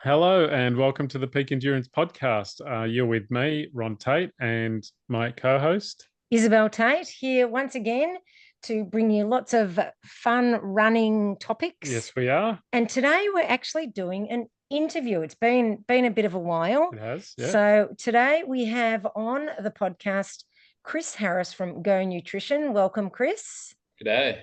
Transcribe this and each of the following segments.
Hello and welcome to the Peak Endurance Podcast. You're with me, Ron Tate, and my co-host, Isabel Tate, here once again to bring you lots of fun running topics. Yes, we are. And today we're actually doing an interview. It's been a bit of a while. It has, yeah. So today we have on the podcast Chris Harris from GoNutrition. Welcome, Chris. G'day.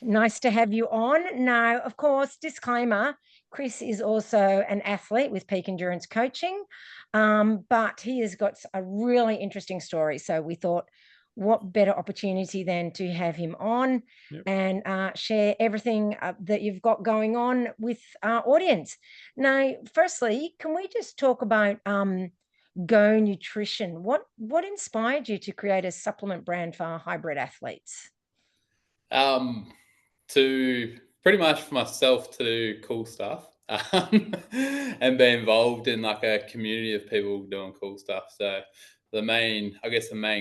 Nice to have you on. Now, of course, disclaimer, Chris is also an athlete with Peak Endurance Coaching, but he has got a really interesting story. So we thought, what better opportunity than to have him on and share everything that you've got going on with our audience. Now, firstly, can we just talk about GoNutrition? What inspired you to create a supplement brand for hybrid athletes? To pretty much for myself to do cool stuff and be involved in like a community of people doing cool stuff. So the main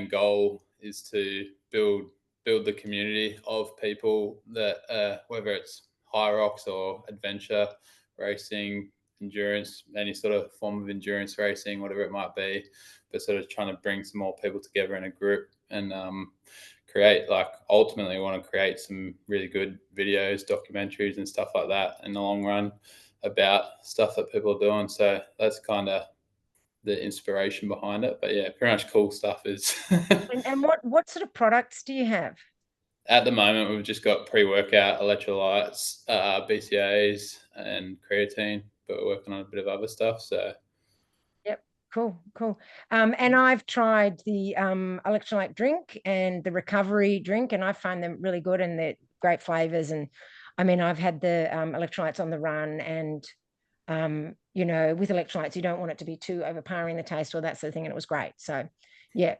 goal is to build the community of people that whether it's high rocks or adventure racing, endurance, any sort of form of endurance racing, whatever it might be, but sort of trying to bring some more people together in a group and ultimately want to create some really good videos, documentaries and stuff like that in the long run about stuff that people are doing. So that's kind of the inspiration behind it. But yeah, pretty much cool stuff is. and what sort of products do you have? At the moment, we've just got pre-workout electrolytes, BCAAs and creatine, but we're working on a bit of other stuff. So Cool. And I've tried the electrolyte drink and the recovery drink, and I find them really good and they're great flavors. And I mean, I've had the electrolytes on the run, and with electrolytes, you don't want it to be too overpowering the taste or that sort of thing. And it was great. So, yeah.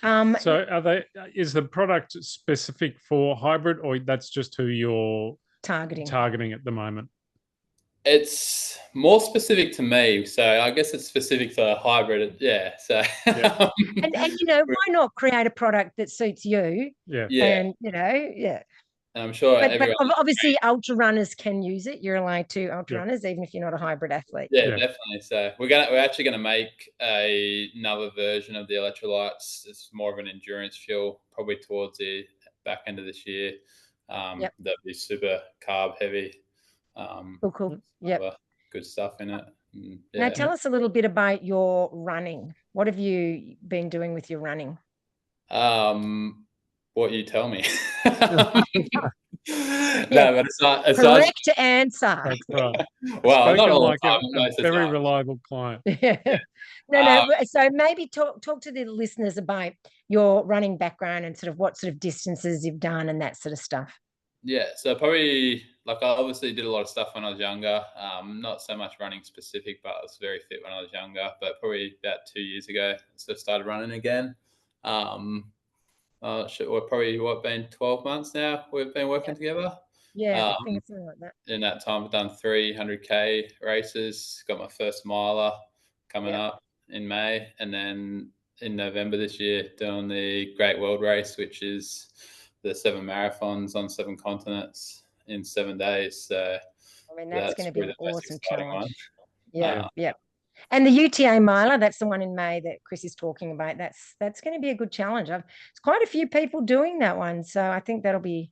So is the product specific for hybrid, or that's just who you're targeting at the moment? It's more specific to me, so I guess it's specific for hybrid. Yeah. So and why not create a product that suits you? And And I'm sure but obviously ultra runners can use it. You're allowed to ultra runners, even if you're not a hybrid athlete. Yeah, definitely. So we're actually gonna make another version of the electrolytes. It's more of an endurance fuel, probably towards the back end of this year. That'd be super carb heavy. Cool. Yeah. Good stuff in it. Now tell us a little bit about your running. What have you been doing with your running? What you tell me. No, but it's not. Correct answer. That's right. Well, not all like a very reliable client. No. So maybe talk to the listeners about your running background and sort of what sort of distances you've done and that sort of stuff. Yeah, so probably I obviously did a lot of stuff when I was younger. Not so much running specific, but I was very fit when I was younger. But probably about 2 years ago, I started running again. We're probably been 12 months now. We've been working together. Yeah, I think it's something like that. In that time, I've done 300k races. Got my first miler coming up in May, and then in November this year, doing the Great World Race, which is the 7 marathons on 7 continents in 7 days. So I mean, that's going to be an awesome challenge. Yeah. And the UTA miler, that's the one in May that Chris is talking about. That's going to be a good challenge. There's quite a few people doing that one, so I think that'll be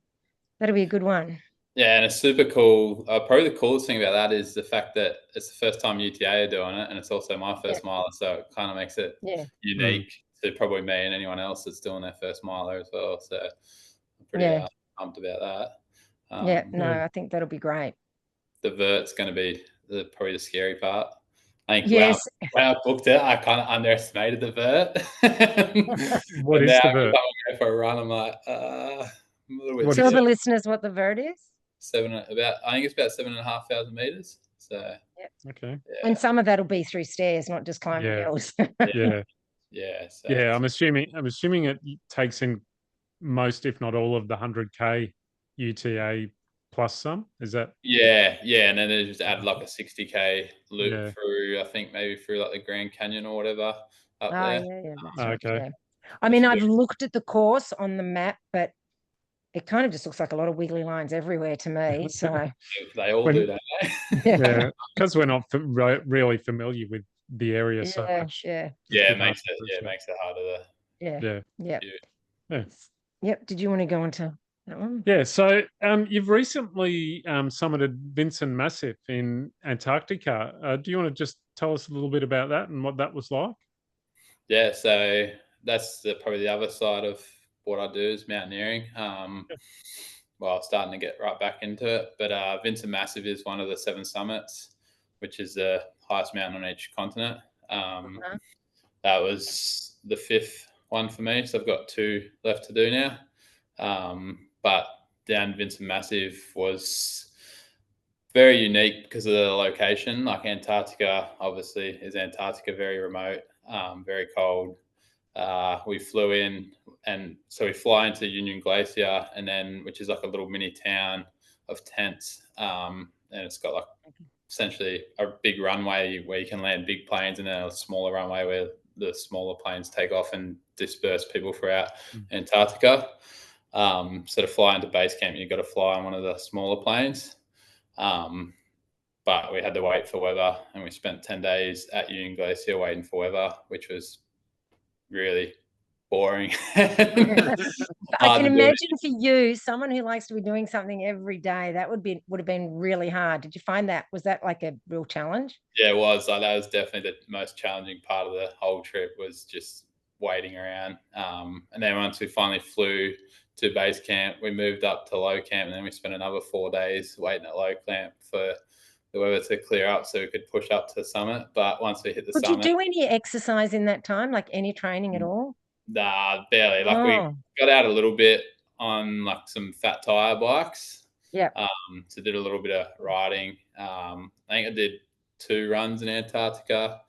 a good one. Yeah, and it's super cool. Probably the coolest thing about that is the fact that it's the first time UTA are doing it, and it's also my first miler, so it kind of makes it unique to probably me and anyone else that's doing their first miler as well. So I'm pretty pumped about that. I think that'll be great. The vert's going to be probably the scary part. I think when I booked it, I kind of underestimated the vert. What is the vert? I go for a run, I'm like, Tell the listeners what the vert is. I think it's about 7,500 meters. So okay. And some of that'll be through stairs, not just climbing hills. I'm assuming it takes in most, if not all, of the 100k UTA plus some. Is that? And then they just add like a 60k loop through. I think maybe through like the Grand Canyon or whatever up there. Okay. I mean, I've looked at the course on the map, but it kind of just looks like a lot of wiggly lines everywhere to me. So they all do, don't they? Yeah, because we're not really familiar with the area so much. Yeah. It makes it harder to. Yeah. Yep. Did you want to go on to that one? Yeah. So you've recently summited Vinson Massif in Antarctica. Do you want to just tell us a little bit about that and what that was like? Yeah, so that's probably the other side of what I do is mountaineering. Well, starting to get right back into it. But Vinson Massif is one of the 7 summits, which is the highest mountain on each continent. That was the 5th one for me, so I've got 2 left to do now. But down Vinson Massif was very unique because of the location. Like Antarctica, obviously, is Antarctica, very remote, very cold. We flew in, and so we fly into Union Glacier, and then which is like a little mini town of tents, and it's got like essentially a big runway where you can land big planes, and then a smaller runway where the smaller planes take off and disperse people throughout Antarctica. So to fly into base camp, you've got to fly on one of the smaller planes. But we had to wait for weather, and we spent 10 days at Union Glacier waiting for weather, which was really boring. I can imagine for you, someone who likes to be doing something every day, that would have been really hard. Did you find that? Was that like a real challenge? Yeah, it was. That was definitely the most challenging part of the whole trip, was just waiting around. And then once we finally flew to base camp, we moved up to low camp, and then we spent another 4 days waiting at low camp for the weather to clear up so we could push up to the summit. But once we hit the summit... Did you do any exercise in that time, like any training at all? Nah, barely. Like we got out a little bit on like some fat tire bikes. Yeah. So did a little bit of riding. I think I did 2 runs in Antarctica,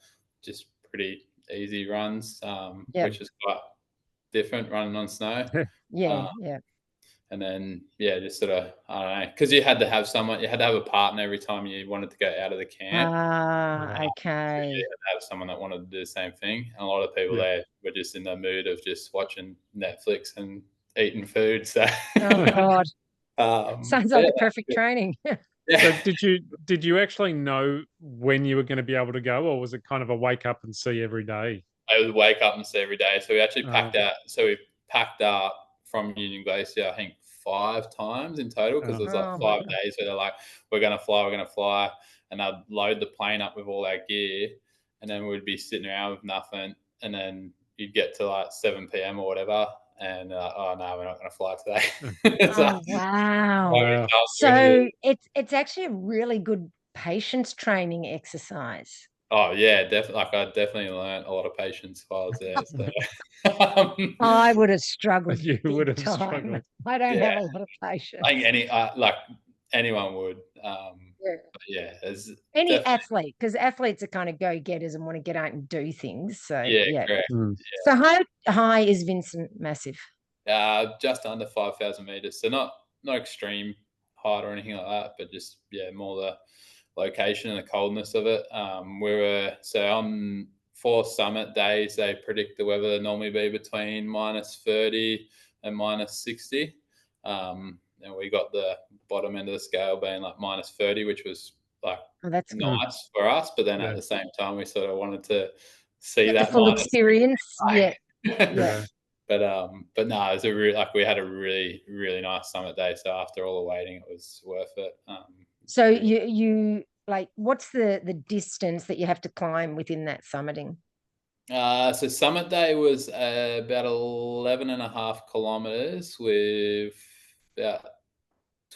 just pretty easy runs, which is quite different, running on snow. Yeah. And then, just sort of, I don't know, because you had to have a partner every time you wanted to go out of the camp. Okay. You had to have someone that wanted to do the same thing. And a lot of people there were just in the mood of just watching Netflix and eating food. So, oh God, sounds like the perfect training. So did you actually know when you were going to be able to go, or was it kind of a wake up and see every day? I would wake up and see every day. So we actually packed out. So we packed up from Union Glacier, I think 5 times in total, because there's like 5 days where they're like, we're going to fly. And I'd load the plane up with all our gear, and then we'd be sitting around with nothing. And then you'd get to like 7 p.m. or whatever, and oh no, we're not going to fly today. Wow. So it's actually a really good patience training exercise. Oh yeah, definitely. Like I definitely learned a lot of patience while I was there. So. I would have struggled. You would have struggled. I don't have a lot of patience. I think anyone would. Any athlete, because athletes are kind of go-getters and want to get out and do things. So correct. So how high is Vinson Massif? Just under 5,000 meters. So not extreme height or anything like that, but just more the location and the coldness of it. We were on 4 summit days. They predict the weather to normally be between -30 and -60. And we got the bottom end of the scale being like -30, which was like that's nice for us. But then at the same time, we sort of wanted to see that full experience. But no, it was we had a really, really nice summit day. So after all the waiting, it was worth it. So you like, what's the distance that you have to climb within that summiting? So summit day was about 11.5 kilometers with about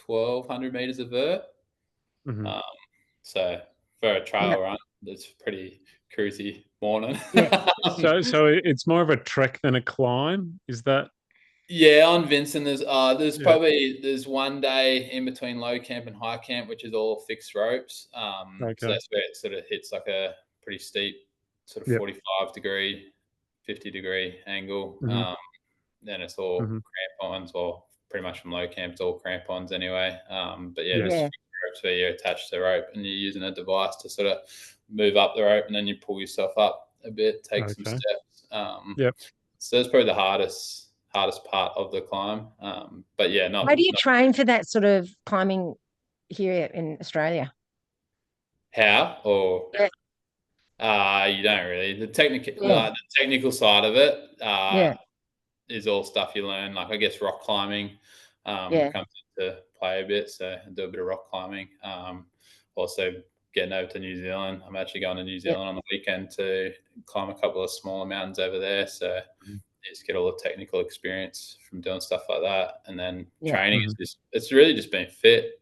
1,200 meters of vert. So for a trail run, it's pretty cruisy morning. So it's more of a trek than a climb, is that? Yeah, on Vinson, there's there's 1 day in between low camp and high camp, which is all fixed ropes. So that's where it sort of hits like a pretty steep sort of 45-degree, 50-degree angle. Then it's all crampons, or pretty much from low camp, it's all crampons anyway. But just fixed ropes where you're attached to the rope and you're using a device to sort of move up the rope, and then you pull yourself up a bit, take some steps. So that's probably the hardest hardest part of the climb. But yeah, How do you train for that sort of climbing here in Australia? how or you don't really. The technical side of it is all stuff you learn. Like I guess rock climbing comes into play a bit. So I do a bit of rock climbing. Also getting over to New Zealand. I'm actually going to New Zealand on the weekend to climb a couple of smaller mountains over there. So just get all the technical experience from doing stuff like that. And then training is it's really just being fit.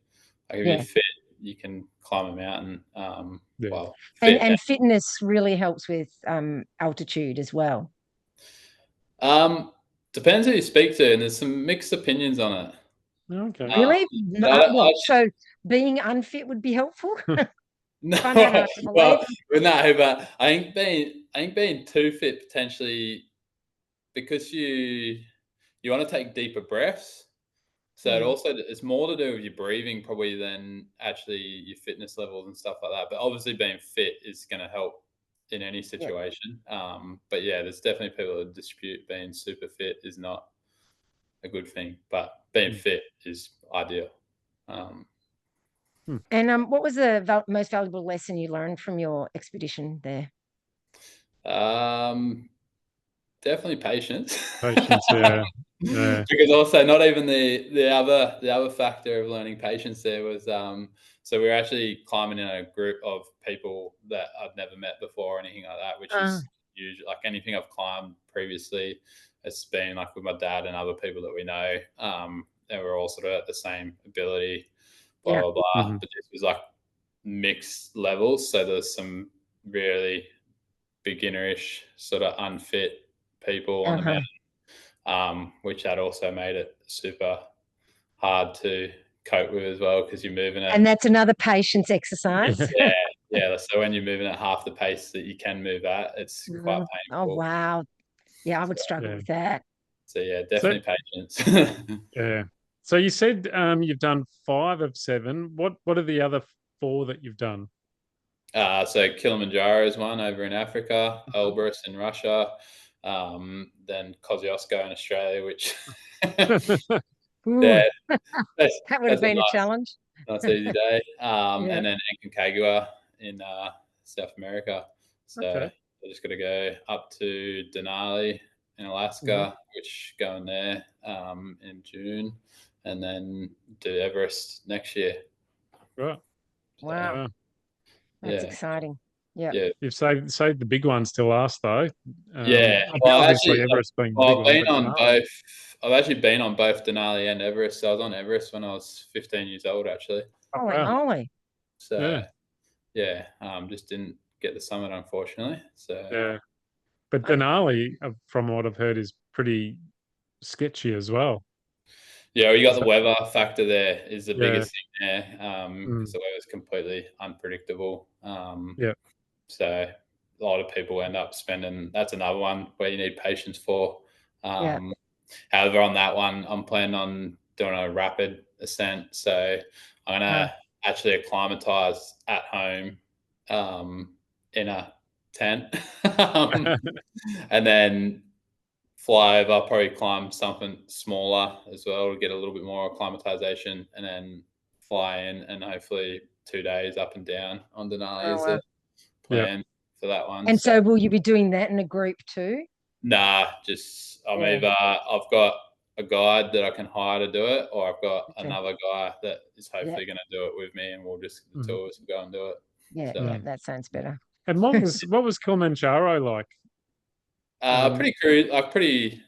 Like if you're fit, you can climb a mountain. Well, and fitness really helps with altitude as well. Depends who you speak to, and there's some mixed opinions on it. Okay. Really? So being unfit would be helpful? No, well, no, but I think being too fit potentially, because you want to take deeper breaths. So it's more to do with your breathing probably than actually your fitness levels and stuff like that. But obviously being fit is going to help in any situation. But yeah, there's definitely people that dispute being super fit is not a good thing, but being fit is ideal. And what was the most valuable lesson you learned from your expedition there? Definitely patience. Patience, yeah. Because also not even the other factor of learning patience there was so we were actually climbing in a group of people that I've never met before or anything like that, which is usually like anything I've climbed previously. It's been like with my dad and other people that we know. And we're all sort of at the same ability, blah blah blah. But this was like mixed levels, so there's some really beginnerish, sort of unfit people on the mountain, which had also made it super hard to cope with as well because you're moving at. And that's another patience exercise. Yeah. So when you're moving at half the pace that you can move at, it's quite painful. Oh wow! Yeah, I would struggle with that. So yeah, definitely patience. Yeah. So you said you've done 5 of 7. What are the other 4 that you've done? So Kilimanjaro is one over in Africa, Elbrus in Russia, then Kosciuszko in Australia, which that would have been a challenge. Nice easy day. And then Aconcagua in South America. So I just got to go up to Denali in Alaska, which going there in June, and then do Everest next year. Right. Wow. That's exciting. Yeah. You've saved the big ones till last though. Well, obviously Everest being the big one. I've actually been on both Denali and Everest. So I was on Everest when I was 15 years old, actually. Holy moly. So just didn't get the summit, unfortunately. So but Denali, from what I've heard, is pretty sketchy as well. Yeah, well, you got the weather factor there is the biggest thing there because the weather's completely unpredictable. So a lot of people end up spending. That's another one where you need patience for. However, on that one, I'm planning on doing a rapid ascent. So I'm gonna actually acclimatize at home in a tent, and then fly over, probably climb something smaller as well to get a little bit more acclimatization, and then fly in and hopefully 2 days up and down on Denali is the plan for that one. And so will you be doing that in a group too? Nah, just either I've got a guide that I can hire to do it, or I've got another guy that is hopefully going to do it with me, and we'll just the two of us will go and do it. Yeah, that sounds better. And what was Kilimanjaro like? Pretty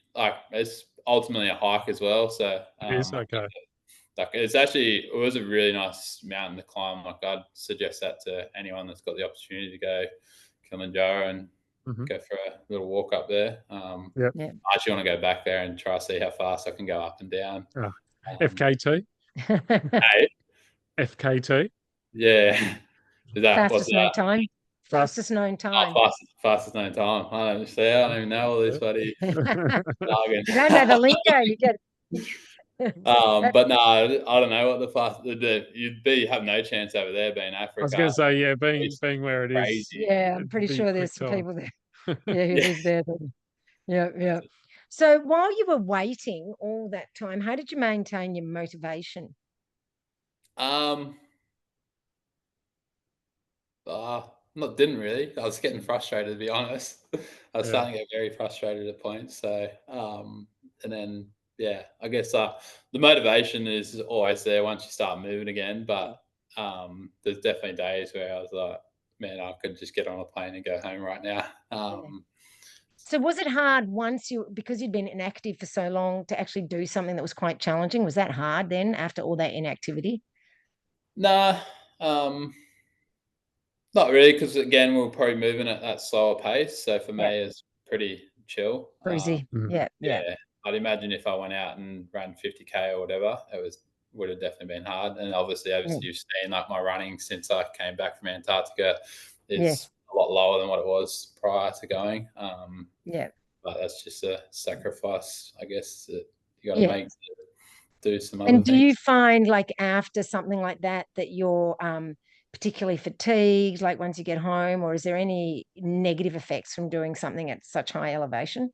it's ultimately a hike as well. So it is okay. It was a really nice mountain to climb. Like I'd suggest that to anyone that's got the opportunity to go Kilimanjaro and go for a little walk up there. I actually want to go back there and try to see how fast I can go up and down. FKT. FKT. Yeah. Is that fastest known time? Fastest known time. Fastest known time. I don't even know all this bloody jargon. You don't know the lingo. You get. But no, I don't know what the fast. You'd have no chance over there being Africa. I was going to say, being where it is. Yeah, I'm pretty sure there's some people there. Who live there. Yeah. So while you were waiting all that time, how did you maintain your motivation? Um, not didn't really. I was getting frustrated, to be honest. I was Yeah. starting to get very frustrated at points. So, and then yeah, I guess the motivation is always there once you start moving again. But there's definitely days where I was like, man, I could just get on a plane and go home right now. Yeah. So was it hard once because you'd been inactive for so long to actually do something that was quite challenging? Was that hard then after all that inactivity? Nah, um, not really, because again, we were probably moving at that slower pace. So for Yeah. me, it's pretty chill. Cruisy. Mm. Yeah. Yeah. Yeah, I'd imagine if I went out and ran 50K or whatever, would have definitely been hard. And obviously, as Yeah. you've seen, like my running since I came back from Antarctica, Yeah. it's a lot lower than what it was prior to going. Yeah. But that's just a sacrifice, I guess, that you got to Yeah. make to do some other And do things. you find like after something like that that you're particularly fatigued, like once you get home, or is there any negative effects from doing something at such high elevation?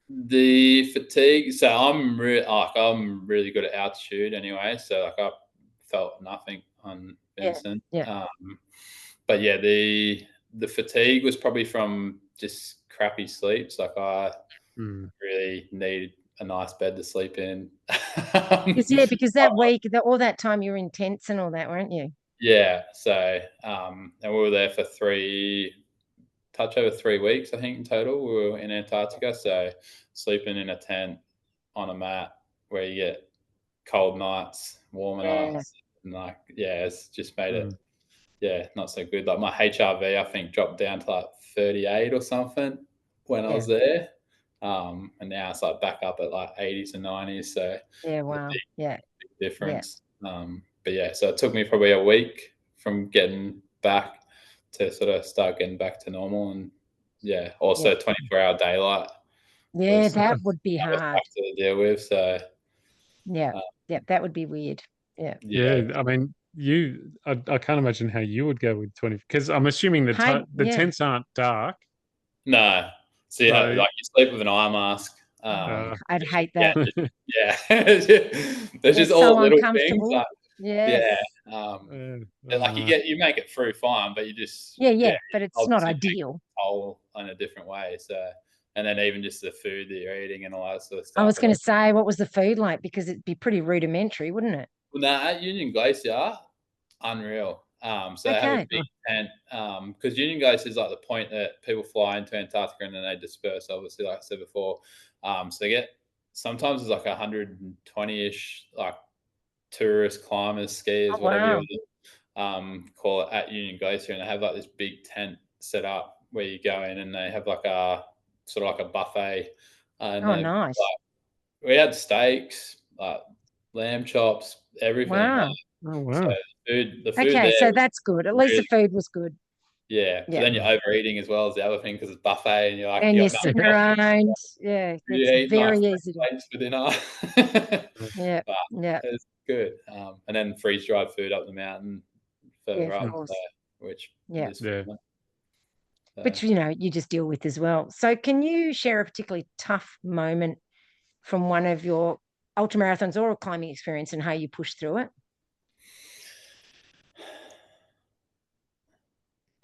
The fatigue. So I'm really good at altitude anyway. So like I felt nothing on Yeah. Vincent. Yeah. But yeah, the fatigue was probably from just crappy sleeps. Like I Mm. really needed a nice bed to sleep in. Because that week, all that time you were in tents and all that, weren't you? Yeah. So and we were there for touch over 3 weeks, I think in total. We were in Antarctica, so sleeping in a tent on a mat where you get cold nights, warmer Yeah. nights, and like it's just made Mm. it not so good. Like my HRV, I think dropped down to like 38 or something when I Yeah. was there, and now it's like back up at like 80s and 90s. So Yeah. there's a Wow. Yeah. big Yeah. difference. But yeah, so it took me probably a week from getting back to sort of start getting back to normal, and Yeah. also 24-hour daylight Yeah. was That would be that was hard. tough to deal with. So Yeah. uh, Yeah. That would be weird. Yeah. Yeah, yeah, I mean, I can't imagine how you would go with 20 because I'm assuming the Yeah. tents aren't dark. no. So yeah, So, like you sleep with an eye mask. uh, I'd hate Yeah, that. yeah. There's just It's so all little things uncomfortable. like Yes. yeah. oh Like no. you make it through fine, but you just Yeah. Yeah. But it's not obviously make ideal. a toll in a different way. So and then even just the food that you're eating and all that sort of I stuff. was going to say, what was the food like? Because it'd be pretty rudimentary, wouldn't it? Well, no, at Union Glacier, unreal. So they have a Okay. big tent because Union Glacier is like the point that people fly into Antarctica and then they disperse. Obviously, like I said before, so they get sometimes it's like 120-ish like tourist climbers, skiers, Oh, whatever wow. you call it at Union Glacier, and they have like this big tent set up where you go in and they have like a sort of like a buffet, and Oh, they nice. we had steaks, like lamb chops, everything. Wow. Oh So wow. the food Okay. there So was that's good. At least the really food was good. but Yeah. then you're Mm. overeating as well as the other thing because it's buffet and you're like And you you're got nothing sitting else. around. Yeah. You It's eat like very 3 easy to. plates for dinner. Yeah. But Yeah. it's good. And then freeze-dried food up the mountain Yeah. further Of up, Mm. so course. which Yeah. is Yeah. fun. So Which, you just deal with as well. So can you share a particularly tough moment from one of your ultra marathons or a climbing experience and how you pushed through it?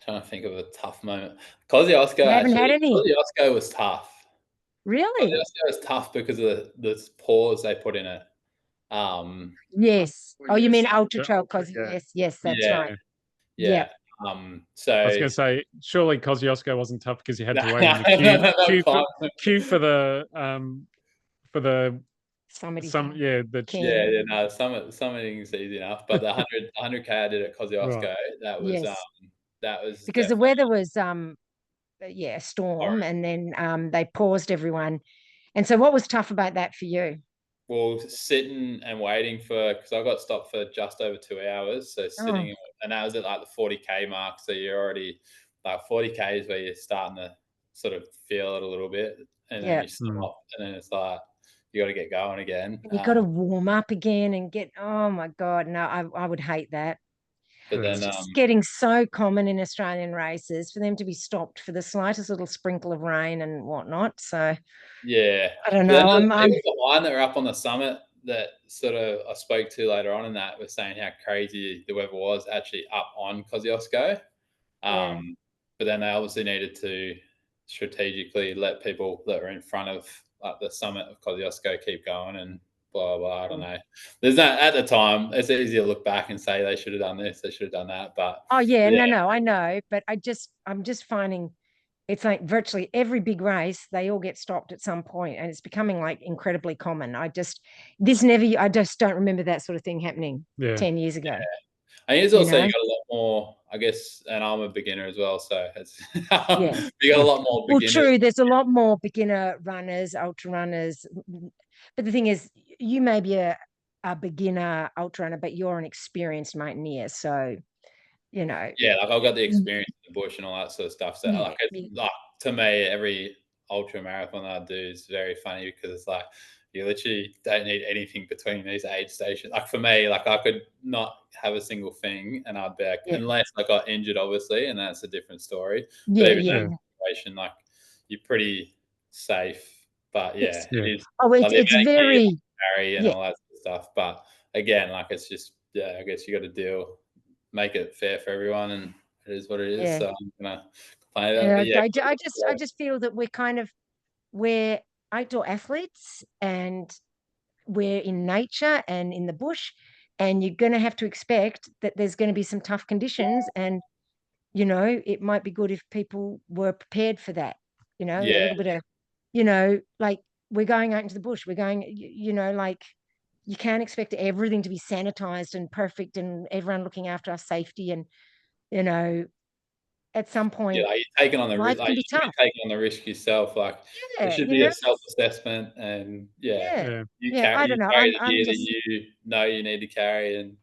trying to think of a tough moment. Kosciuszko You haven't had actually any? Kosciuszko was tough. Really? Kosciuszko was tough because of the pause they put in it. Um, Yes. Oh, you mean ultra The trail? ultra, Because yeah. yes, that's yeah, right. Yeah. Yeah. yeah. I was So going to say, surely Kosciuszko wasn't tough because you had no, to wait no, in the no, queue, no, no queue time. for the Somebody some yeah the king. Yeah, no, some things easy enough, but the 100K I did at right. Kosciuszko, Yes. that was Because the definitely weather was a storm, horrid. and then they paused everyone. And so what was tough about that for you? Well, sitting and waiting for because I got stopped for just over 2 hours, so Oh, sitting and that was at, like, the 40K mark, so you're already like, 40K is where you're starting to sort of feel it a little bit, and then yeah. you Mm. stop, and then it's like, you gotta get going again. And you got to warm up again and get, oh my God, no, I would hate that. But then, It's just getting so common in Australian races for them to be stopped for the slightest little sprinkle of rain and whatnot. So yeah, I don't but then know. the people behind that were up on the summit that sort of I spoke to later on in that were saying how crazy the weather was actually up on Kosciuszko. Yeah. But then they obviously needed to strategically let people that are in front of the summit of Kosciuszko keep going and blah, blah, I don't know. There's not, at the time, it's easy to look back and say they should have done this, they should have done that. But Oh yeah, no, I know. But I'm just finding it's like virtually every big race, they all get stopped at some point, and it's becoming like incredibly common. I just don't remember that sort of thing happening 10 years ago. I think it's also you got a lot more, I guess, and I'm a beginner as well, so it's you got a lot more beginners. Well, true, there's a lot more beginner runners, ultra runners. But the thing is, you may be a beginner ultra runner, but you're an experienced mountaineer. So, you know. Yeah, like I've got the experience in the bush and all that sort of stuff. So like to me, every ultra marathon I do is very funny because it's like you literally don't need anything between these aid stations. Like for me, like I could not have a single thing and I'd be like, unless I got injured, obviously, and that's a different story. But even in that situation, like you're pretty safe. But it is. Oh, it's very carry and all that sort of stuff. But again, like it's just I guess you got to make it fair for everyone, and it is what it is. So I'm gonna complain about it. But I just feel that we're outdoor athletes and we're in nature and in the bush, and you're going to have to expect that there's going to be some tough conditions, and it might be good if people were prepared for that. A little bit of like we're going out into the bush, we're going like you can't expect everything to be sanitized and perfect and everyone looking after our safety, and at some point you're taking on the risk. Life can be tough. Taking on the risk yourself. Like it should be a self-assessment, and you I carry don't know. the gear that you know you need to carry,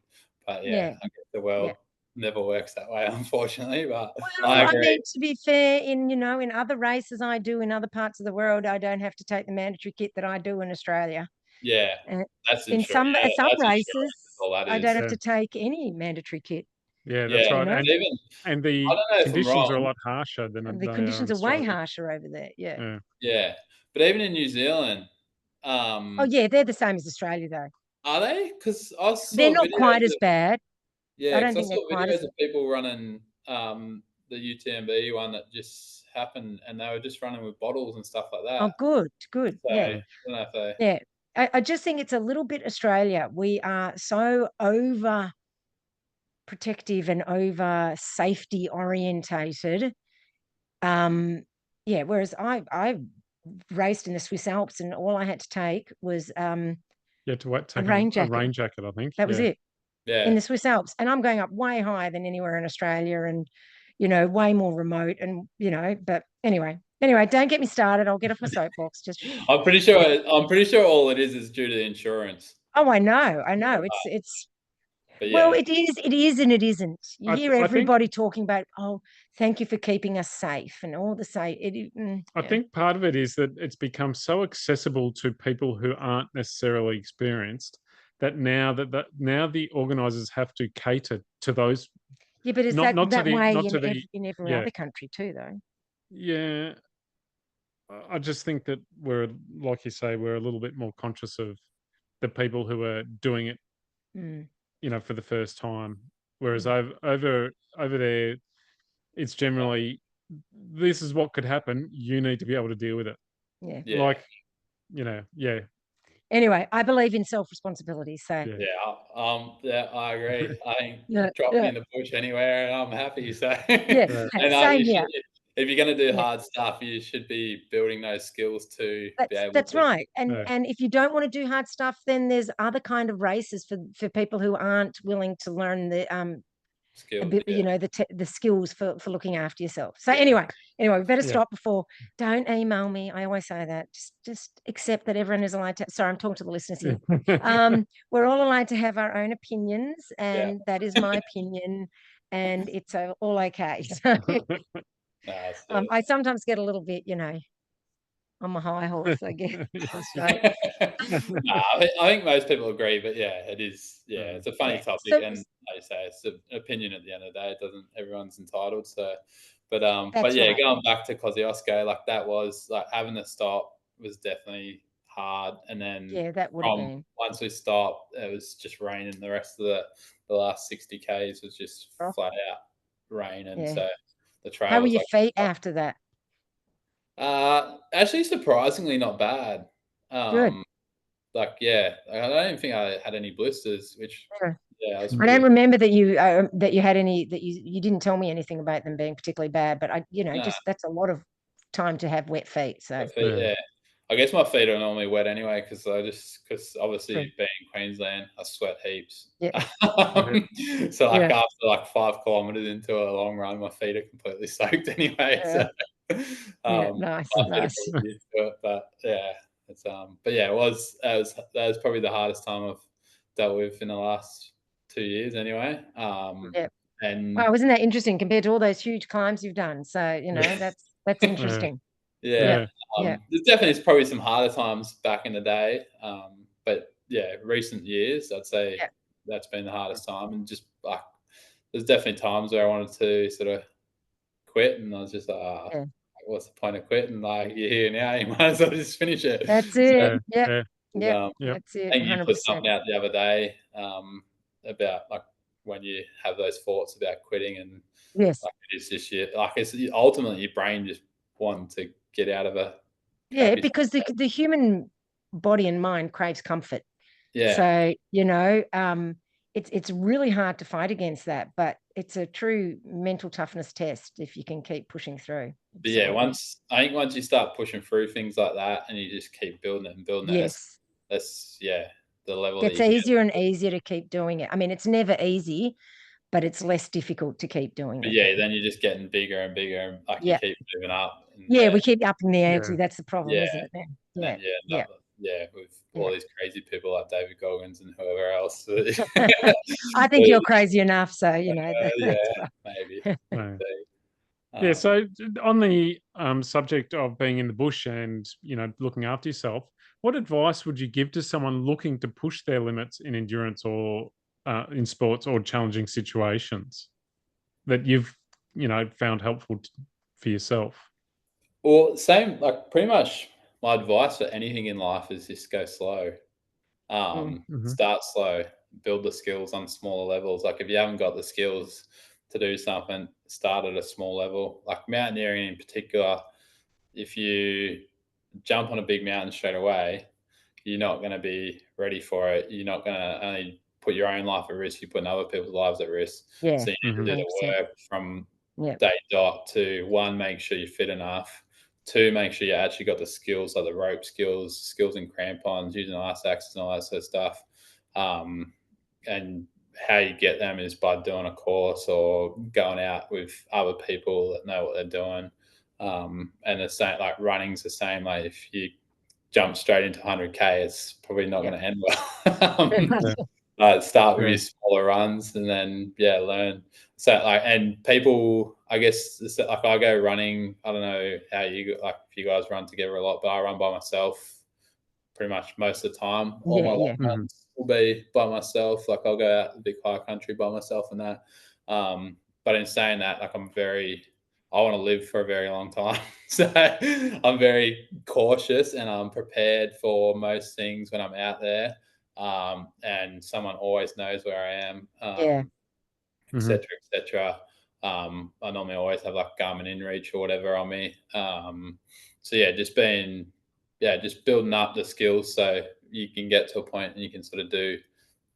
I guess the world never works that way, unfortunately. But I agree. mean, to be fair, in other races I do in other parts of the world, I don't have to take the mandatory kit that I do in Australia. Yeah, that's in some races, I don't have to take any mandatory kit. Yeah, that's right. And the conditions are a lot harsher than the conditions are way harsher over there. Yeah. But even in New Zealand, they're the same as Australia, though. Are they? Because I saw they're not quite as bad. Yeah, I don't think I saw videos of people running the UTMB one that just happened, and they were just running with bottles and stuff like that. Oh, good. So, I don't know if I just think it's a little bit Australia. We are so over protective and over safety orientated. Whereas I raced in the Swiss Alps, and all I had to take was you had to take a rain jacket. A rain jacket, I think. That was it. Yeah. In the Swiss Alps, and I'm going up way higher than anywhere in Australia, and way more remote, and but anyway, don't get me started. I'll get off my soapbox. Just I'm pretty sure all it is due to the insurance. Oh, I know. It's well, it is and it isn't. You hear everybody talking about, oh, thank you for keeping us safe and all the safe. I think part of it is that it's become so accessible to people who aren't necessarily experienced that now the organisers have to cater to those. Yeah, but it's that way in every other country too, though. Yeah, I just think that we're, like you say, we're a little bit more conscious of the people who are doing it, for the first time. Whereas over there, it's generally, this is what could happen. You need to be able to deal with it. Yeah. Like, Anyway, I believe in self-responsibility. So I agree. I think drop me in the bush anywhere, and I'm happy. So same here. If you're going to do hard stuff, you should be building those skills to be able. That's right. And if you don't want to do hard stuff, then there's other kind of races for people who aren't willing to learn the skills, the skills for looking after yourself. So anyway, we better stop before. Don't email me. I always say that. Just accept that everyone is allowed to. Sorry, I'm talking to the listeners here. We're all allowed to have our own opinions, and that is my opinion, and it's all okay. So I sometimes get a little bit, on my high horse, I guess. Yes. So, I think most people agree, but yeah, it is. Yeah, it's a funny yeah. topic, So and like you say, it's an opinion at the end of the day. It doesn't everyone's entitled. So, but that's yeah, right. going back to Kosciuszko, like that was like having to stop was definitely hard, and then Yeah, that would have from been. once we stopped, it was just raining. The rest of the last 60 k's was just Oh, flat out rain, and yeah. so the How trail were was your like. feet after that? Actually, surprisingly not bad. Good. Like yeah, I don't even think I had any blisters, which Yeah. yeah, I was I don't pretty. remember that you had any, that you didn't tell me anything about them being particularly bad, but Nah, just that's a lot of time to have wet feet. my So feet, yeah. I guess my feet are normally wet anyway because obviously true. being in Queensland, I sweat heaps. Yeah. So like Yeah. after like 5 kilometers into a long run, my feet are completely soaked anyway. Yeah. So Yeah. Nice. my feet are Nice. probably used to it, but yeah, it's but yeah, that was probably the hardest time I've dealt with in the last 2 years anyway. Yeah. And Wow, isn't that interesting compared to all those huge climbs you've done? So, that's interesting. yeah, Yeah. Yeah. there's definitely probably some harder times back in the day, but yeah, recent years, I'd say Yeah. that's been the hardest time, and just like there's definitely times where I wanted to sort of quit, and I was just like, Yeah. what's the point of quitting? Like you're here now, you might as well just finish it. That's it. Yeah. Yeah. Yeah. Yeah. Yep. That's it. I think you put 100%. something out the other day about like when you have those thoughts about quitting, and Yes. like it is just like it's ultimately your brain just wanting to get out of a Yeah, crappy. because the human body and mind craves comfort. Yeah, So, it's really hard to fight against that, but it's a true mental toughness test if you can keep pushing through. but yeah, Absolutely. once you start pushing through things like that, and you just keep building it and building it, Yes. that's yeah, the level that Gets you get. easier and easier to keep doing it. I mean, it's never easy, but it's less difficult to keep doing But it. yeah, then you're just getting bigger and bigger, and like you Yeah. keep moving up, and Yeah, we keep upping the ante. Yeah. That's the problem, yeah, isn't it then? and Yeah. then you end Yeah. up with Yeah. all these crazy people like David Goggins and whoever else. I think you're crazy enough, so Yeah, that's fine. maybe. Yeah. Um, So on the subject of being in the bush and looking after yourself, what advice would you give to someone looking to push their limits in endurance or in sports or challenging situations that you've found helpful for yourself? well, same, like pretty much my advice for anything in life is just go slow. Mm, Hmm. Start slow, build the skills on smaller levels. Like if you haven't got the skills to do something, start at a small level. Like mountaineering in particular, if you jump on a big mountain straight away, you're not going to be ready for it. You're not going to only put your own life at risk, you're putting other people's lives at risk. yeah, So you need to Hmm. do 100%. the work from Yeah. day dot to one, make sure you're fit enough. Two, make sure you actually got the skills, like the rope skills in crampons, using ice axes and all that sort of stuff. And how you get them is by doing a course or going out with other people that know what they're doing. And the same, like running's the same. Like if you jump straight into 100K, it's probably not Yeah. going to end well. Yeah. Start with Yeah. your smaller runs, and then learn. So like, and people, I guess, like I go running. I don't know how if you guys run together a lot, but I run by myself pretty much most of the time. All my Yeah. long Yeah. Hmm. runs will be by myself. Like I'll go out the big high country by myself and that. But in saying that, like I want to live for a very long time. So I'm very cautious and I'm prepared for most things when I'm out there. And someone always knows where I am, Yeah. et Hmm. cetera, et cetera. I normally always have like Garmin InReach or whatever on me. So yeah, just building up the skills so you can get to a point and you can sort of do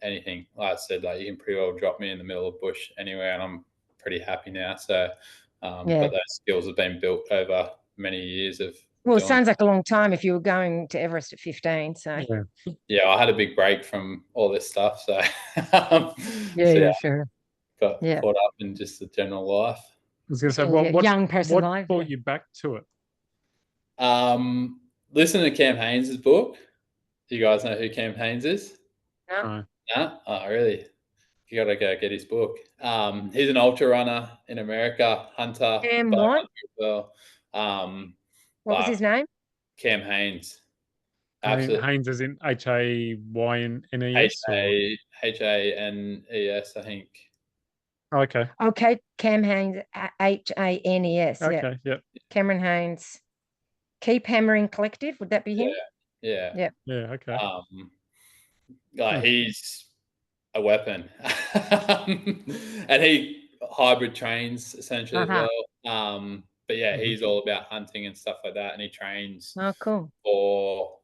anything. Like I said, like you can pretty well drop me in the middle of bush anywhere, and I'm pretty happy now. So, Yeah. but those skills have been built over many years of Well, it doing. sounds like a long time if you were going to Everest at 15. So Yeah. Yeah, I had a big break from all this stuff, so yeah, so yeah, yeah, sure. got Yeah. caught up in just the general life. I was going to say, Yeah, yeah. what Young person what life. brought Yeah. you back to it? Listen to Cam Haynes' book. Do you guys know who Cam Haynes is? No? No. No? Oh, really? You got to go get his book. He's an ultra runner in America, hunter, And bow what? hunter as well. What was Like his name? Cam Haynes. Absolutely. Haynes is in Haynes or Hanes, I think. okay. Okay, Cam Haynes, Hanes. Yeah, Okay. Yep. Cameron Haynes. Keep Hammering Collective. Would that be him? Yeah. Yeah. Yeah. Okay. He's a weapon, and he hybrid trains essentially as well. But yeah, he's all about hunting and stuff like that, and he trains Oh, cool. for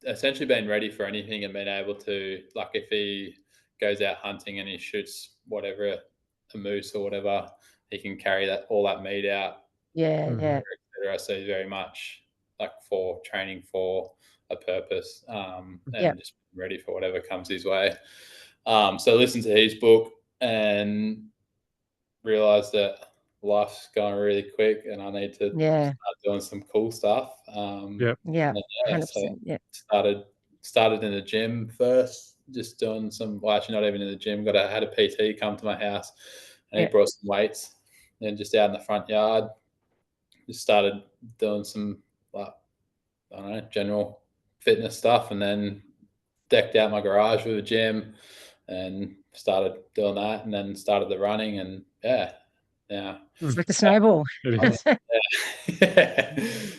essentially being ready for anything and being able to, like, if he goes out hunting and he shoots whatever, a moose or whatever, he can carry all that meat out, Yeah, yeah. etc. So he's very much like for training for a purpose, and just ready for whatever comes his way. So listen to his book and realize that life's going really quick and I need to start doing some cool stuff. Yeah, 100%. So Yeah. started in the gym first, just doing some, well, actually not even in the gym, had a PT come to my house and he brought some weights, and just out in the front yard, just started doing some, like, I don't know, general fitness stuff, and then decked out my garage with a gym and started doing that, and then started the running, and yeah. It's like a snowball.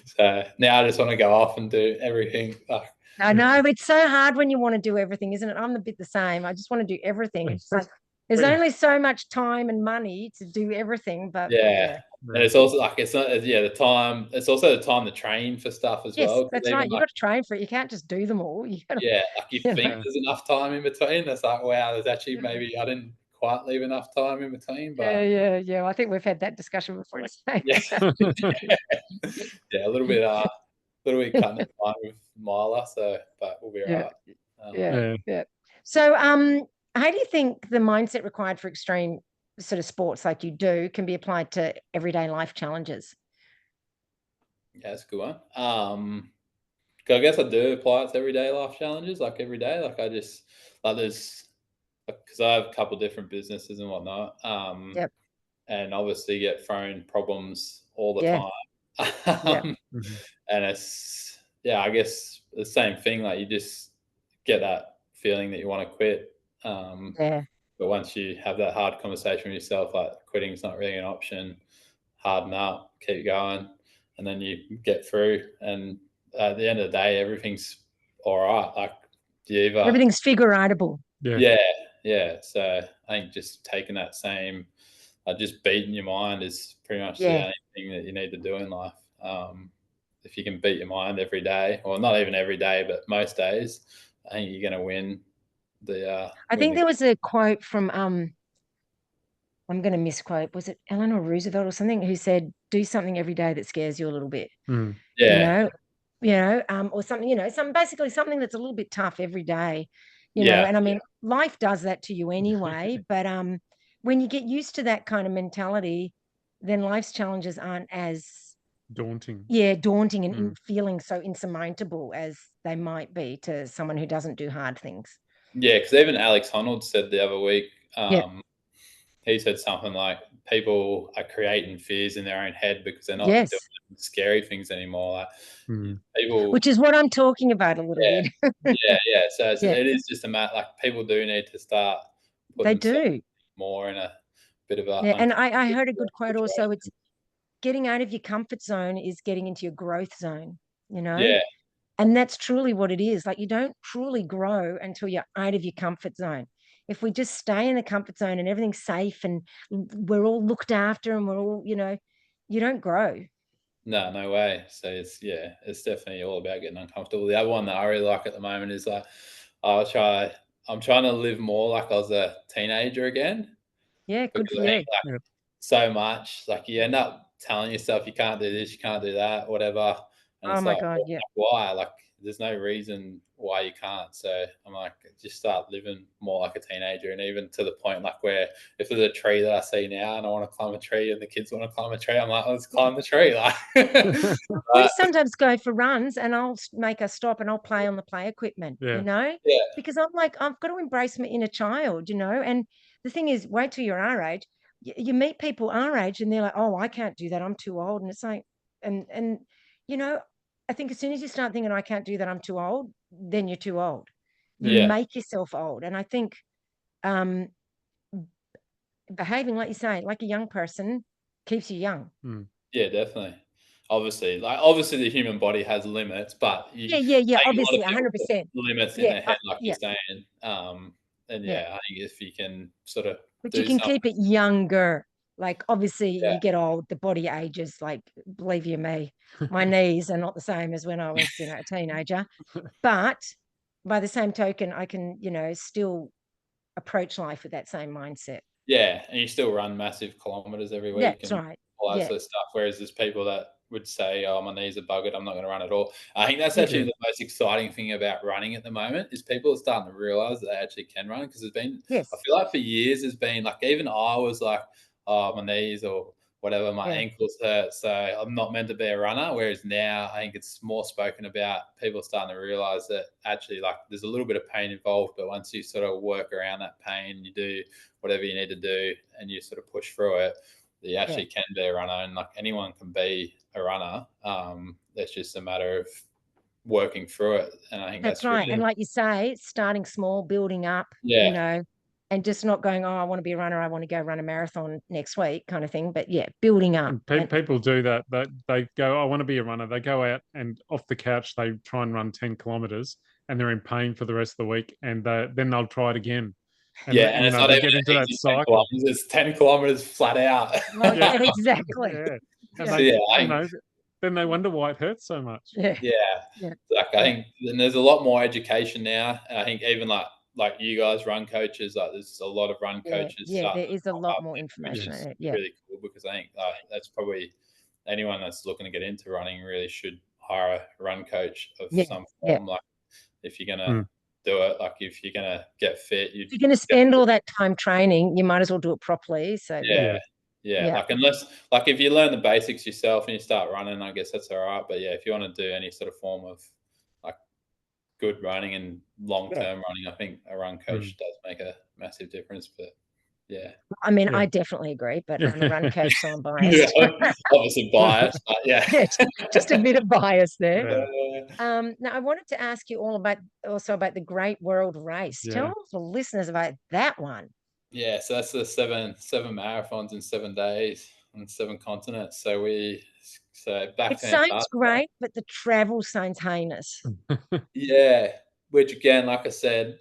So now I just want to go off and do everything. I know, it's so hard when you want to do everything, isn't it? I'm a bit the same. I just want to do everything. It's like there's only so much time and money to do everything, but and it's also like, it's not the time. It's also the time to train for stuff as well. That's right. You got to train for it. You can't just do them all. You gotta, like you think there's enough time in between. It's like, wow, there's actually maybe I didn't quite leave enough time in between. But yeah. I think we've had that discussion before. A little bit cutting it fine with Myla, so but we'll be all right. So how do you think the mindset required for extreme sort of sports like you do can be applied to everyday life challenges? Yeah, that's a good one. I guess I do apply it to everyday life challenges, like every day. Like I just, like, there's, because I have a couple different businesses and whatnot. And obviously get thrown problems all the time. And it's, I guess the same thing. Like you just get that feeling that you want to quit. But once you have that hard conversation with yourself, like quitting is not really an option, harden up, keep going, and then you get through. And at the end of the day, everything's all right. Like everything's figure-outable. Yeah. So I think just taking that same, just beating your mind is pretty much the only thing that you need to do in life. If you can beat your mind every day, or not even every day, but most days, I think you're going to win. I think there was a quote from I'm going to misquote. Was it Eleanor Roosevelt or something who said, "Do something every day that scares you a little bit." Or something. Basically something that's a little bit tough every day. And I mean, life does that to you anyway. But when you get used to that kind of mentality, then life's challenges aren't as daunting. Daunting and feeling so insurmountable as they might be to someone who doesn't do hard things. Yeah, because even Alex Honnold said the other week, he said something like, people are creating fears in their own head because they're not doing scary things anymore. Like people, which is what I'm talking about a little bit. So it is just a matter, like people do need to start putting more in a bit of a and I heard a good quote also. It's getting out of your comfort zone is getting into your growth zone, and that's truly what it is. Like you don't truly grow until you're out of your comfort zone. If we just stay in the comfort zone and everything's safe and we're all looked after and we're all, you don't grow. No way. So it's definitely all about getting uncomfortable. The other one that I really like at the moment is like, I'm trying to live more like I was a teenager again. Yeah, good for you. So much, like you end up telling yourself you can't do this, you can't do that, whatever. And oh my God, why? Like there's no reason why you can't. So I'm like, just start living more like a teenager. And even to the point like where if there's a tree that I see now and I want to climb a tree and the kids want to climb a tree, I'm like, let's climb the tree. Like we sometimes go for runs and I'll make a stop and I'll play on the play equipment, because I'm like, I've got to embrace my inner child, and the thing is, wait till you're our age. You meet people our age and they're like, oh, I can't do that, I'm too old. And it's like, and I think as soon as you start thinking, I can't do that, I'm too old, then you're too old. You Yeah. make yourself old. And I think behaving, like you say, like a young person keeps you young. Yeah, definitely. Obviously, the human body has limits, but Yeah. I think a lot Obviously, of people 100%. put limits in their head, like Yeah. you're saying. And Yeah. I think if you can sort of But you do can something, keep it younger. Like, obviously, yeah, you get old, the body ages. Like, believe you me, my knees are not the same as when I was, a teenager. But by the same token, I can, still approach life with that same mindset. yeah, and you still run massive kilometers every Yeah, week that's and right. all that Yeah. sort of stuff. Whereas there's people that would say, "Oh, my knees are buggered. I'm not going to run at all." I think that's actually the most exciting thing about running at the moment is people are starting to realize that they actually can run because I Yes. feel like for years there's been like even I was like, "Oh, my knees or whatever, my ankles hurt, so I'm not meant to be a runner." Whereas now I think it's more spoken about. People starting to realize that actually like there's a little bit of pain involved, but once you sort of work around that pain, you do whatever you need to do and you sort of push through it, you actually can be a runner, and like anyone can be a runner. It's just a matter of working through it, and I think That's that's right. really And like you say, starting small, building up, and just not going, oh, I want to be a runner, I want to go run a marathon next week kind of thing. But yeah, building up. And people do that. They go, I want to be a runner. They go out and off the couch, they try and run 10 kilometers and they're in pain for the rest of the week. And then they'll try it again. And, and it's not they even get into that easy 10 cycle. kilometers. It's 10 kilometers flat out. Yeah, exactly. Yeah. And so then they wonder why it hurts so much. Yeah. Like I think and there's a lot more education now, and I think even like you guys run coaches, like there's a lot of run coaches. There is a lot more information. Really cool because I think that's probably anyone that's looking to get into running really should hire a run coach of some form. Like if you're gonna do it, like if you're gonna get fit, if you're gonna spend all that time training, you might as well do it properly. So like unless like if you learn the basics yourself and you start running, I guess that's all right. But if you want to do any sort of form of like good running and long-term running, I think a run coach does make a massive difference. But I mean, I definitely agree, but I'm a run coach, so I'm biased. Obviously biased, but just a bit of bias there. Yeah. Now I wanted to ask you about the Great World Race. Tell the listeners about that one. Yeah, so that's the seven marathons in 7 days on 7 continents. So back it to sounds Antarctica. Great, but the travel sounds heinous. Which again, like I said,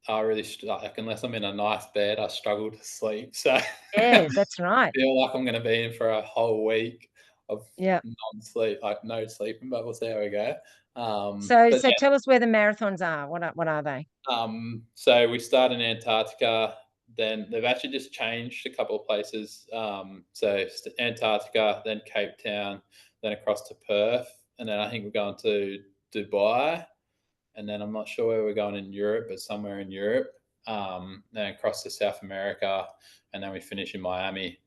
I really like unless I'm in a nice bed, I struggle to sleep. So that's right. I feel like I'm going to be in for a whole week of non-sleep, like no sleeping. But we'll see how we go. So tell us where the marathons are. What are they? So we start in Antarctica. Then they've actually just changed a couple of places. So Antarctica, then Cape Town, then across to Perth, and then I think we're going to Dubai. And then I'm not sure where we're going in Europe, but somewhere in Europe. Then across to South America, and then we finish in Miami.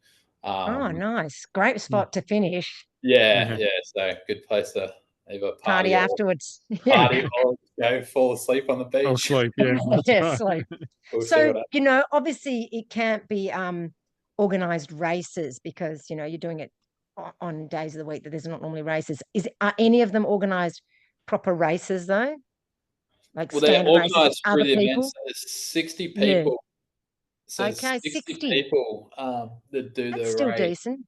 Oh, nice. Great spot to finish. Yeah. So good place to either party afterwards. Party or go fall asleep on the beach. I'll sleep, sleep. So, obviously it can't be organized races because, you're doing it on days of the week that there's not normally races. Are any of them organized proper races though? Like they're organised through the events. So there's 60 people. So 60 people that do That's the still race. Decent.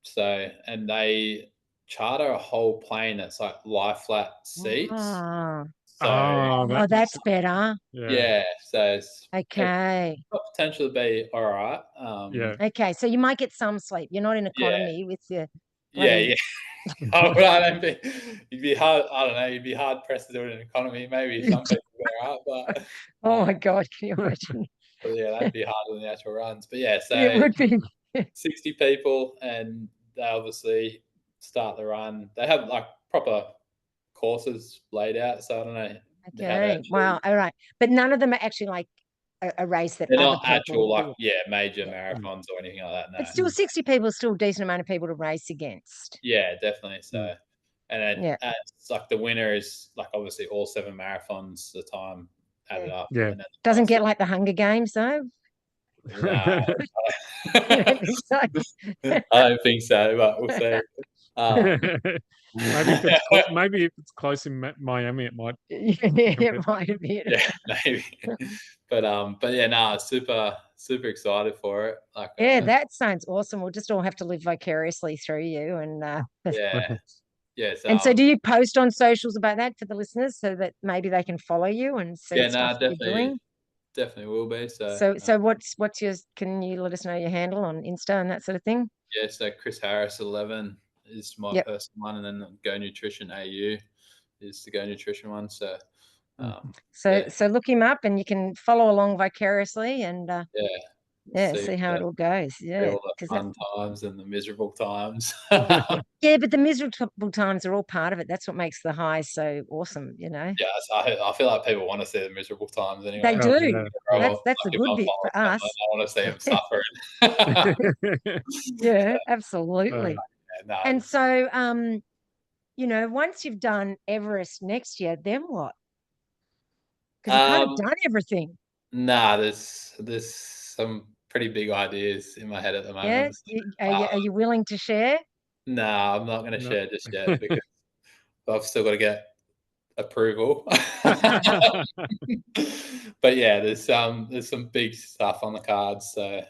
So and they charter a whole plane that's like lie flat seats. So that's better. So it's potential to be all right. Okay, so you might get some sleep. You're not in economy with your I don't think you'd be hard. I don't know. You'd be hard pressed to do it in economy. Maybe some people go out, but oh my god, can you imagine? That'd be harder than the actual runs. But so it would be 60 people, and they obviously start the run. They have like proper courses laid out. So I don't know. Okay. Wow. All right. But none of them are actually like a race that they're not actual major marathons or anything like that. No. But still 60 people is still a decent amount of people to race against. Yeah, definitely. So and then it's like the winner is like obviously all 7 marathons the time added up. Yeah. And then doesn't get like the Hunger Games though. No. I don't think so, but we'll see. Maybe if it's close in Miami, it might. It might be. Yeah, maybe. But yeah, no, super excited for it. Like, Yeah, that sounds awesome. We'll just all have to live vicariously through you, and yeah. and so, do you post on socials about that for the listeners so that maybe they can follow you and see Yeah, stuff no, you're doing? definitely will be. So what's your? Can you let us know your handle on Insta and that sort of thing? Yeah, so Chris Harris 11 is my personal one, and then GoNutrition AU is the GoNutrition one. So, so look him up, and you can follow along vicariously, and see how it all goes. Yeah, all the fun times and the miserable times. Yeah, but the miserable times are all part of it. That's what makes the highs so awesome, you know. Yeah, so I feel like people want to see the miserable times anyway. They do. That's a good bit for us. I want to see them suffering. Yeah, absolutely. And so, once you've done Everest next year, then what? Because you've kind of done everything. Nah, there's some pretty big ideas in my head at the moment. Yeah, are you willing to share? No, I'm not going to share just yet because I've still got to get approval. But yeah, there's some big stuff on the cards. So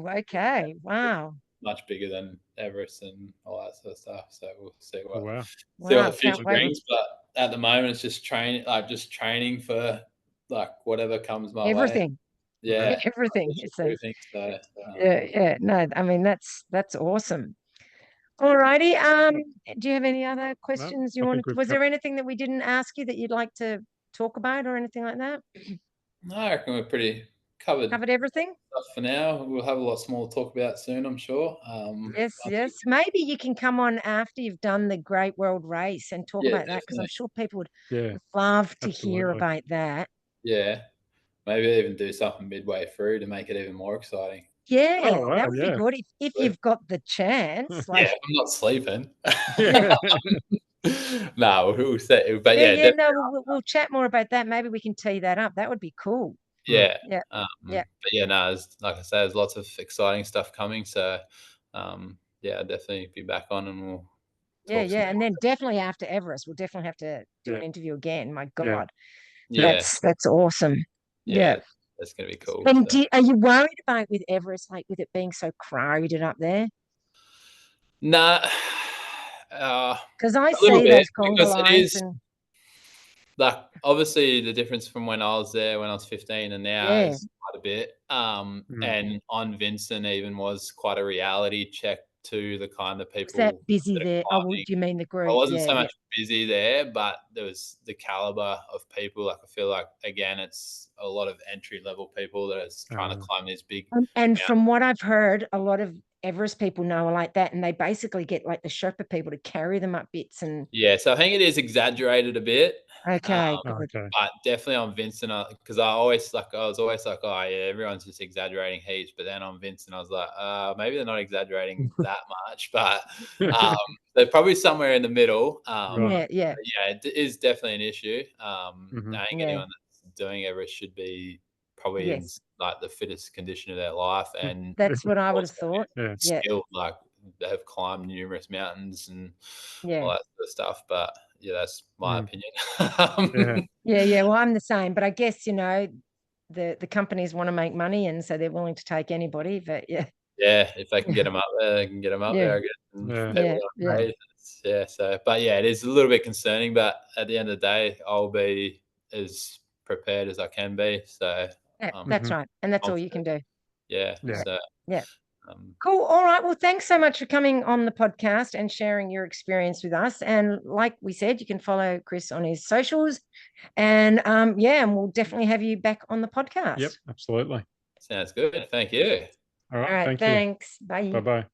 okay, wow, much bigger than Everest and all that sort of stuff. So we'll see what the future brings. But at the moment, it's just training for like whatever comes my way. Everything. Yeah, everything. Everything. So yeah. No, I mean that's awesome. All righty. Do you have any other questions you wanted? Was there anything that we didn't ask you that you'd like to talk about or anything like that? No, I reckon we're pretty covered everything for now. We'll have a lot more to talk about soon, I'm sure. Yes. Maybe you can come on after you've done the Great World Race and talk about that, because I'm sure people would love to hear about that. Yeah. Maybe even do something midway through to make it even more exciting. Yeah, that would be good if you've got the chance. I'm not sleeping. No, we'll say, but we'll chat more about that. Maybe we can tee that up. That would be cool. But yeah, no, like I say, there's lots of exciting stuff coming. So, I'll definitely be back on, and we'll and then definitely after Everest, we'll definitely have to do an interview again. My God, that's awesome. Yeah, that's gonna be cool. And are you worried about with Everest, like with it being so crowded up there? Nah, because I see those conga lines and like obviously the difference from when I was there when I was 15 and now is quite a bit. And on Vinson even was quite a reality check to the kind of people. Was that busy there? Oh, do you mean the group? I wasn't so much busy there, but there was the caliber of people. Like I feel like again, it's a lot of entry level people that are trying to climb these big. And from what I've heard, a lot of Everest people know are like that, and they basically get like the Sherpa people to carry them up bits. And so I think it is exaggerated a bit. Okay, but definitely on Vinson, because I was always like, oh yeah, everyone's just exaggerating heaps. But then on Vinson, I was like, maybe they're not exaggerating that much, but they're probably somewhere in the middle. It is definitely an issue. I think anyone that's doing Everest should be probably in like the fittest condition of their life, and that's what I would have thought. Skilled, like they have climbed numerous mountains and all that sort of stuff. But that's my opinion. Well, I'm the same, but I guess the companies want to make money, and so they're willing to take anybody. But if they can get them up there, they can get them up there. I guess. So, but it is a little bit concerning. But at the end of the day, I'll be as prepared as I can be. So that's right, and that's all you can do. So cool. All right. Well, thanks so much for coming on the podcast and sharing your experience with us. And like we said, you can follow Chris on his socials, and and we'll definitely have you back on the podcast. Yep, absolutely. Sounds good. Thank you. All right. Thanks. Bye. Bye-bye.